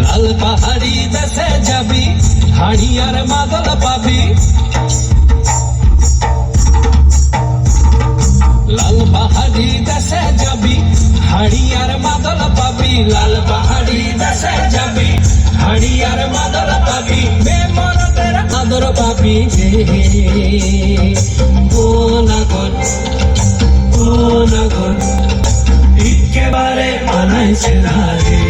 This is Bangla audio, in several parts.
লাল পাহাড়ি দেশে যাবি, হাড়ি আর মাদল পাবি। লাল পাহাড়ি দেশে যাবি, হাড়ি আর মাদল পাবি। লাল পাহাড়ি দেশে যাবি, হাড়ি আর মাদল পাবি। বেমরদের আদর পাবি। ও নাগর, ও নাগর, একেবারে মানাইছে না রে।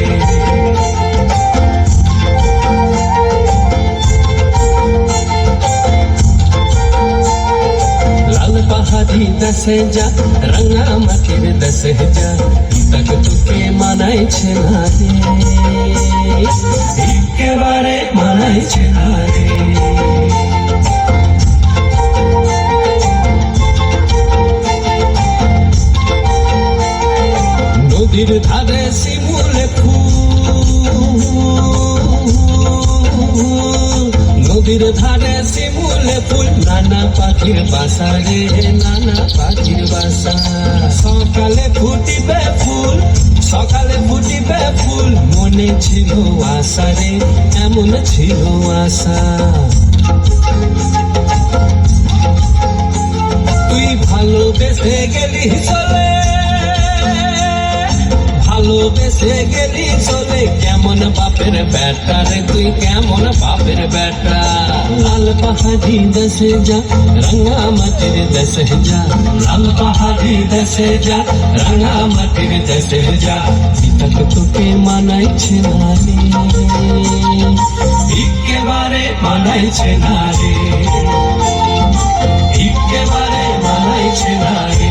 পাহাড়ি দেশে যা, রাঙা মাটির দেশে যা, তক তোকে মানাইছে না রে, একেবারে মানাইছে না রে। নদীর ধারে শিমুল ফুল, নদীর ধারে শিমুল ফুল, নানা পাখির বাসা রে, নানা পাখির বাসা। সকালে ফুটিবে ফুল, সকালে ফুটিবে ফুল, মনে ছিল আশা রে, এমন ছিল আশা। তুই ভালোবেসে গেলি চলে, ভালোবেসে গেলি চলে, কেমন বাপের বেটা রে তুই, কেমন বাপের বেটা। লাল পাহাড়ি দেশে যা, রাঙা মাটির দেশে যা, লাল পাহাড়ি দেশে যা, রাঙা মাটির দেশে যা, তক তোকে মানাইছে না রে, একেবারে মানাইছে না রে, একেবারে মানাইছে না রে।